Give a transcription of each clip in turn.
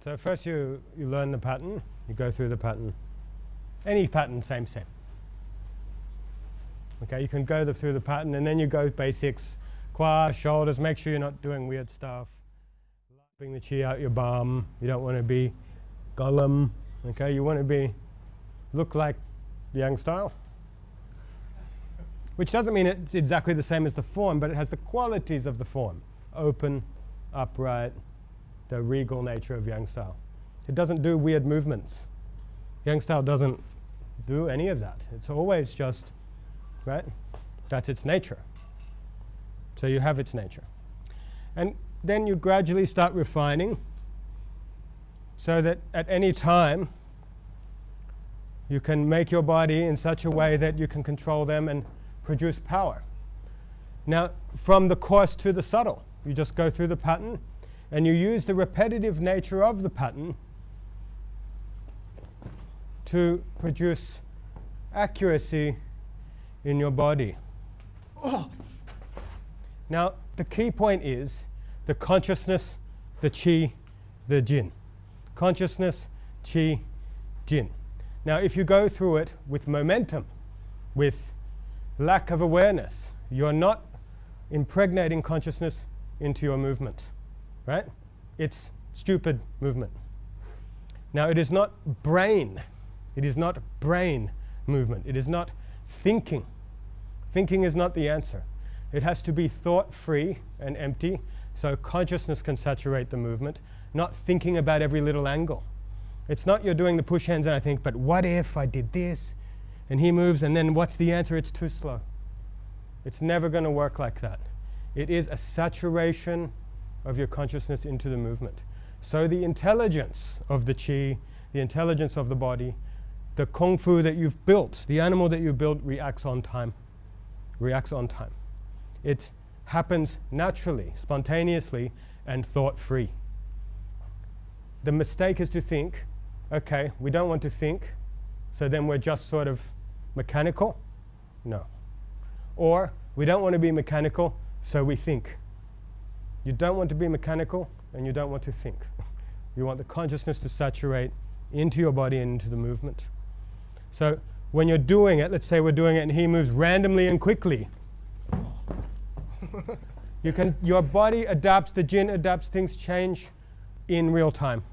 So first you learn the pattern, you go through the pattern. Any pattern, same. Okay, you can go through the pattern and then you go basics, qua, shoulders, make sure you're not doing weird stuff. Bring the chi out your bum, you don't want to be Gollum, okay, you want to look like Yang style. Which doesn't mean it's exactly the same as the form, but it has the qualities of the form. Open, upright, the regal nature of Yang style. It doesn't do weird movements. Yang style doesn't do any of that. It's always just, right? That's its nature. So you have its nature. And then you gradually start refining so that at any time you can make your body in such a way that you can control them and produce power. Now, from the coarse to the subtle, you just go through the pattern and you use the repetitive nature of the pattern to produce accuracy in your body. Oh. Now, the key point is the consciousness, the chi, the jin. Consciousness, chi, jin. Now, if you go through it with momentum, with lack of awareness, you're not impregnating consciousness into your movement, right? It's stupid movement. Now, it is not brain. It is not brain movement. It is not thinking. Thinking is not the answer. It has to be thought-free and empty, so consciousness can saturate the movement, not thinking about every little angle. It's not you're doing the push hands and I think, but what if I did this? And he moves, and then what's the answer? It's too slow. It's never going to work like that. It is a saturation of your consciousness into the movement. So the intelligence of the chi, the intelligence of the body, the kung fu that you've built, the animal that you built reacts on time. Reacts on time. It happens naturally, spontaneously, and thought-free. The mistake is to think, okay, we don't want to think, so then we're just sort of mechanical. No. Or we don't want to be mechanical, so we think. You don't want to be mechanical, and you don't want to think. You want the consciousness to saturate into your body and into the movement. So when you're doing it, let's say we're doing it and he moves randomly and quickly. Your body adapts, the jin adapts, things change in real time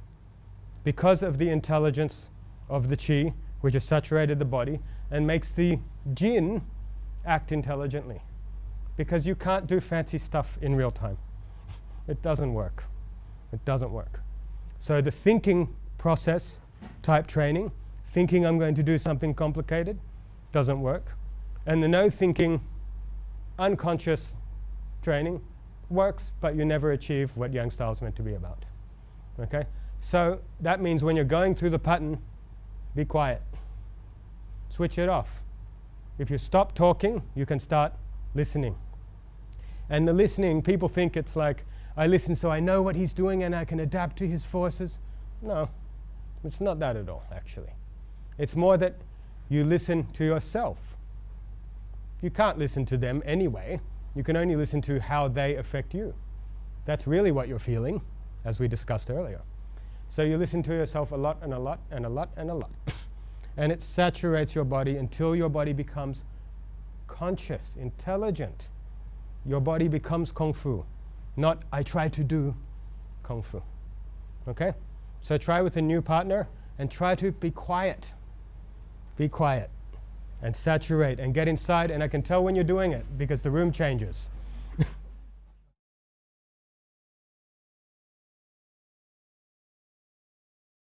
because of the intelligence of the chi, which has saturated the body and makes the jin act intelligently. Because you can't do fancy stuff in real time. It doesn't work. It doesn't work. So the thinking process type training, thinking I'm going to do something complicated, doesn't work. And the no thinking, unconscious training works, but you never achieve what Yang style is meant to be about. Okay? So that means when you're going through the pattern, be quiet. Switch it off. If you stop talking, you can start listening. And the listening, people think it's like, I listen so I know what he's doing and I can adapt to his forces. No, it's not that at all, actually. It's more that you listen to yourself. You can't listen to them anyway. You can only listen to how they affect you. That's really what you're feeling, as we discussed earlier. So you listen to yourself a lot and a lot and a lot and a lot. And it saturates your body until your body becomes conscious, intelligent. Your body becomes kung fu, not I try to do kung fu. Okay? So try with a new partner and try to be quiet. Be quiet and saturate and get inside, and I can tell when you're doing it because the room changes.